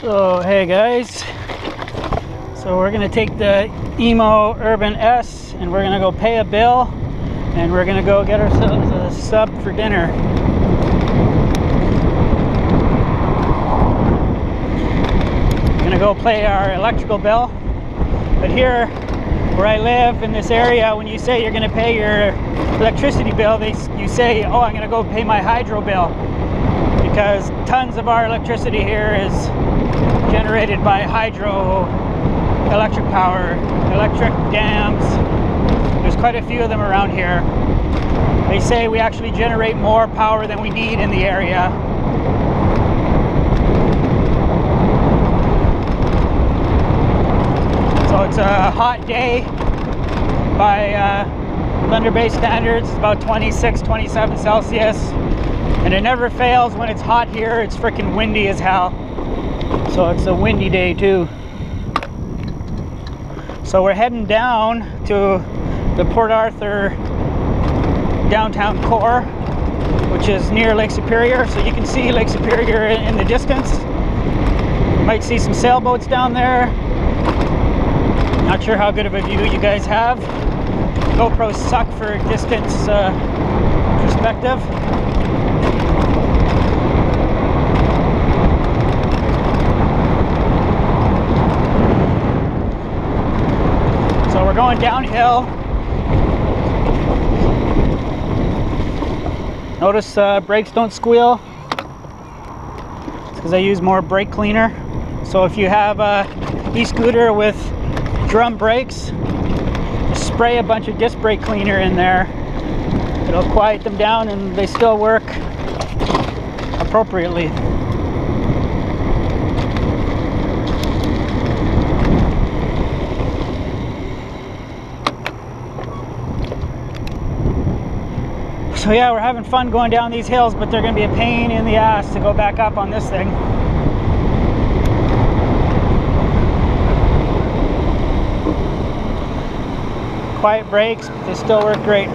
So hey guys, so we're gonna take the Emmo Urban S and we're gonna go pay a bill and we're gonna go get ourselves a sub for dinner. We're gonna go pay our electrical bill, but here where I live in this area, when you say you're gonna pay your electricity bill, you say, oh, I'm gonna go pay my hydro bill, because tons of our electricity here is generated by hydro electric power, electric dams. There's quite a few of them around here. They say we actually generate more power than we need in the area. So it's a hot day by Thunder Bay standards. It's about 26, 27 Celsius. And it never fails when it's hot here. It's freaking windy as hell. So it's a windy day too. So we're heading down to the Port Arthur downtown core, which is near Lake Superior. So you can see Lake Superior in the distance. You might see some sailboats down there. Not sure how good of a view you guys have. GoPros suck for distance perspective. So we're going downhill. Notice brakes don't squeal. It's because I use more brake cleaner. So if you have a e-scooter with drum brakes, just spray a bunch of disc brake cleaner in there. It'll quiet them down and they still work appropriately. So yeah, we're having fun going down these hills, but they're going to be a pain in the ass to go back up on this thing. Quiet brakes, but they still work great.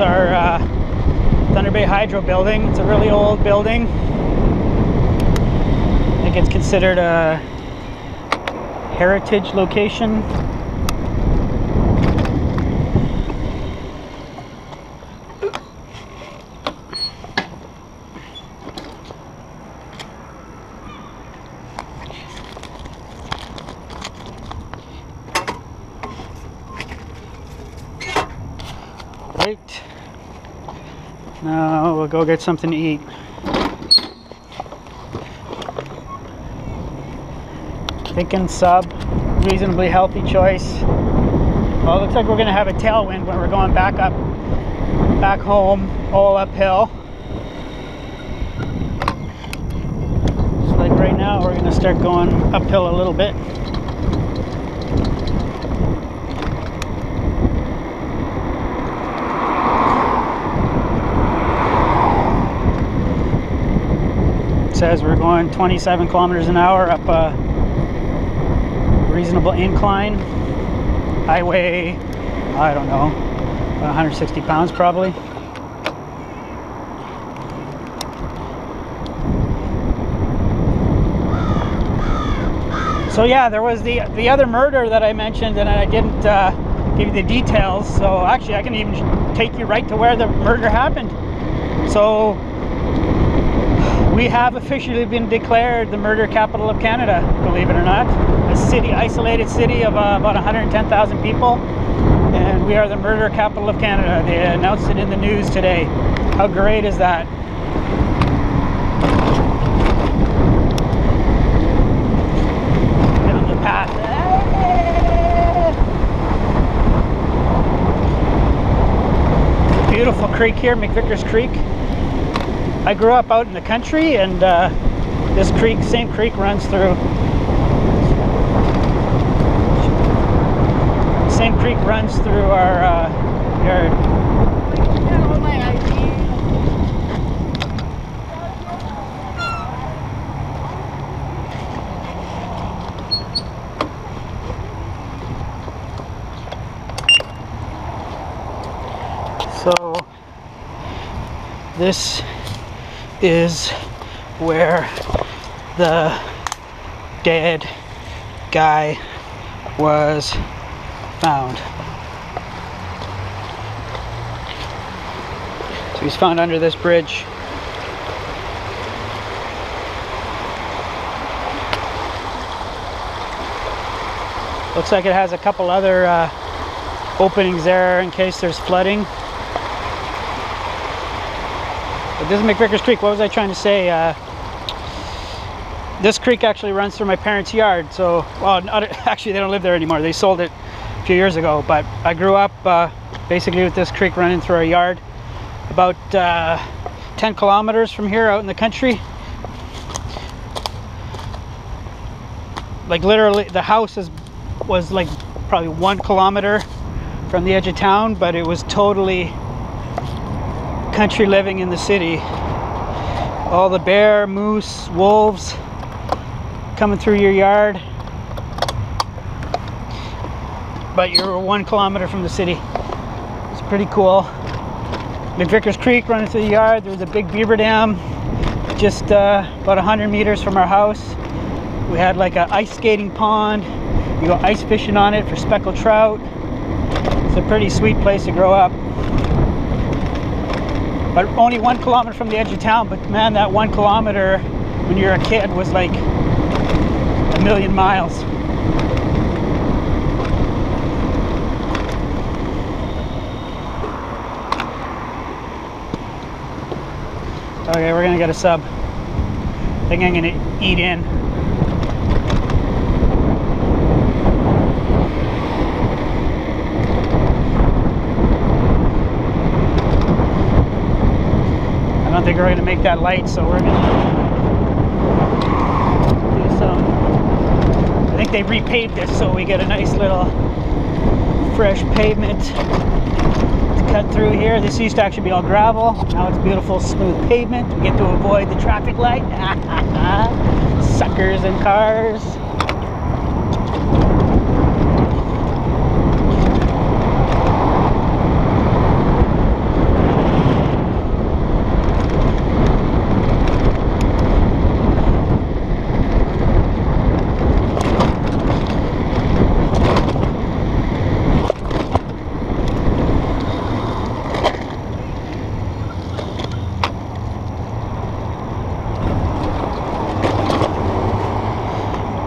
Our Thunder Bay Hydro building. It's a really old building. I think it's considered a heritage location. Right. Now we'll go get something to eat. Chicken sub, reasonably healthy choice. Well, it looks like we're gonna have a tailwind when we're going back home, all uphill. So like right now, we're gonna start going uphill a little bit. Says we're going 27 kilometers an hour up a reasonable incline. I weigh, I don't know, about 160 pounds probably. So yeah, there was the other murder that I mentioned, and I didn't give you the details. So actually I can even take you right to where the murder happened. So we have officially been declared the murder capital of Canada, believe it or not. A city, isolated city of about 110,000 people, and we are the murder capital of Canada. They announced it in the news today. How great is that? Down the path. Beautiful creek here, McVicker's Creek. I grew up out in the country, and this creek, same creek, runs through. runs through our yard. So this is where the dead guy was found. So he's found under this bridge. Looks like it has a couple other openings there in case there's flooding. But this is McVicker's Creek. What was I trying to say? This creek actually runs through my parents' yard. So, well, actually they don't live there anymore. They sold it a few years ago. But I grew up basically with this creek running through our yard. About 10 kilometers from here out in the country. Like literally the house was like probably 1 kilometer from the edge of town, but it was totally country living in the city. All the bear, moose, wolves coming through your yard, but you're 1 kilometer from the city. It's pretty cool. McVicker's Creek running through the yard. There's a big beaver dam just about 100 meters from our house. We had like an ice skating pond. You go ice fishing on it for speckled trout. It's a pretty sweet place to grow up. But only 1 kilometer from the edge of town. But man, that 1 kilometer when you're a kid was like a million miles. Okay, we're gonna get a sub. I think I'm gonna eat in. I don't think we're gonna make that light, so we're gonna do some. I think they repaved this, so we get a nice little fresh pavement to cut through here. This used to actually be all gravel. Now it's beautiful, smooth pavement. We get to avoid the traffic light. Suckers and cars.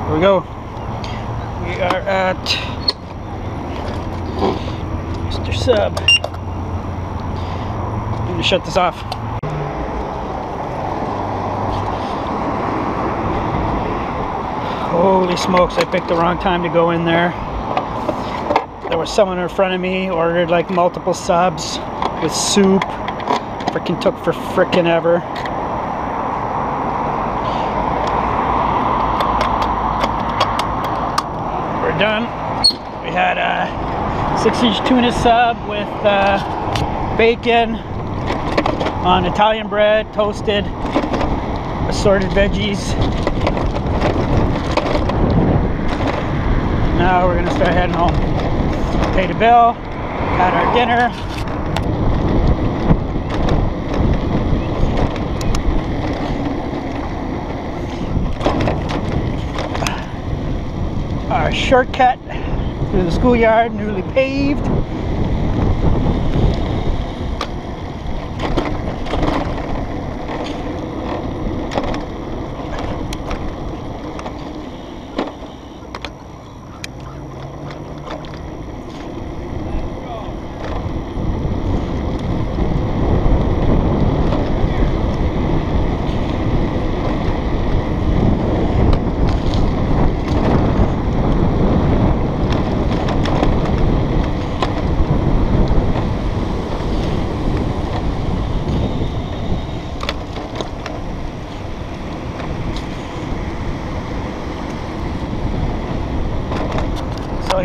Here we go. We are at Mr. Sub. I'm going to shut this off. Holy smokes, I picked the wrong time to go in there. There was someone in front of me, ordered like multiple subs with soup. Freaking took for frickin' ever. Done. We had a 6-inch tuna sub with bacon on Italian bread, toasted, assorted veggies. Now we're gonna start heading home. Paid a bill, had our dinner. Our shortcut through the schoolyard, newly paved.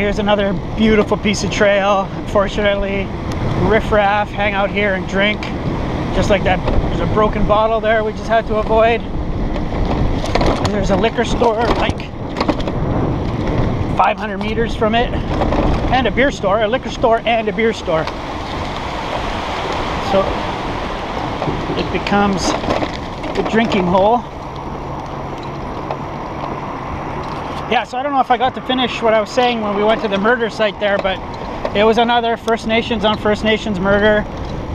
here's another beautiful piece of trail. Unfortunately, riffraff hang out here and drink. Just like that, there's a broken bottle there we just had to avoid. And there's a liquor store like 500 meters from it. And a beer store, a liquor store and a beer store. So it becomes the drinking hole. Yeah, so I don't know if I got to finish what I was saying when we went to the murder site there, but it was another First Nations on First Nations murder,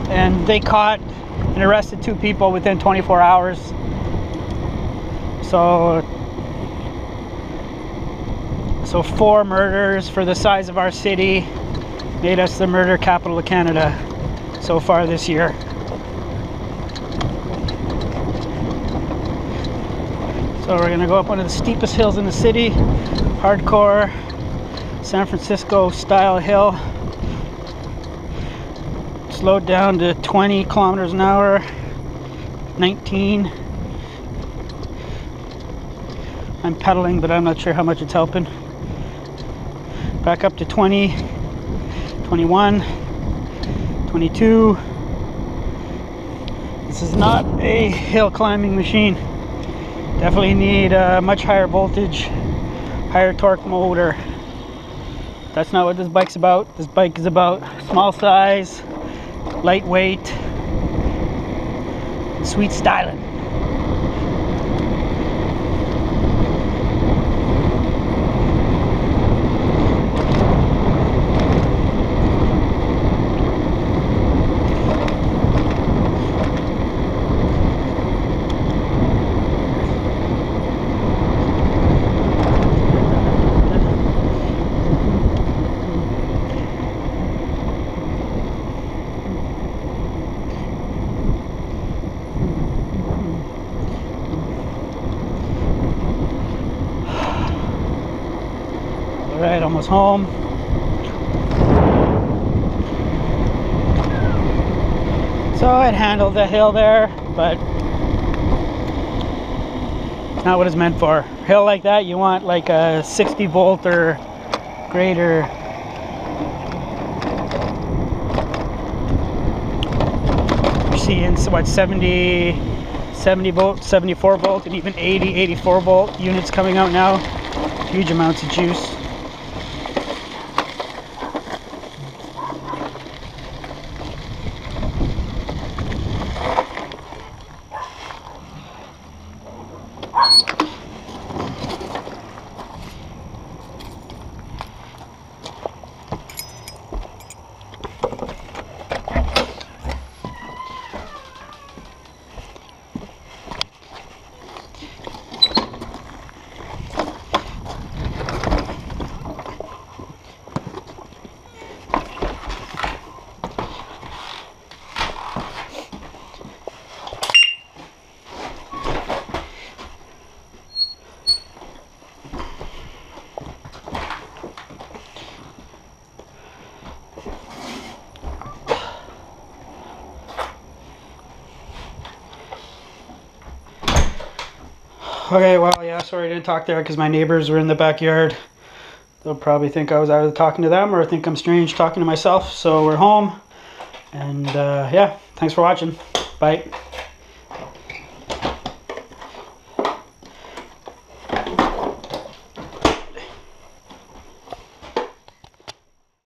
and they caught and arrested 2 people within 24 hours. So 4 murders for the size of our city made us the murder capital of Canada so far this year. So we're gonna go up one of the steepest hills in the city, hardcore San Francisco style hill. Slowed down to 20 kilometers an hour, 19. I'm pedaling, but I'm not sure how much it's helping. Back up to 20, 21, 22. This is not a hill climbing machine. Definitely need a much higher voltage, higher torque motor. That's not what this bike's about. This bike is about small size, lightweight, sweet styling. Alright, almost home. So I'd handled the hill there, but it's not what it's meant for. Hill like that, you want like a 60 volt or greater. You're seeing what, 70 volt, 74 volt, and even 80, 84 volt units coming out now. Huge amounts of juice. Okay, well, yeah, sorry I didn't talk there because my neighbors were in the backyard. They'll probably think I was either talking to them or think I'm strange talking to myself. So we're home. And yeah, thanks for watching. Bye.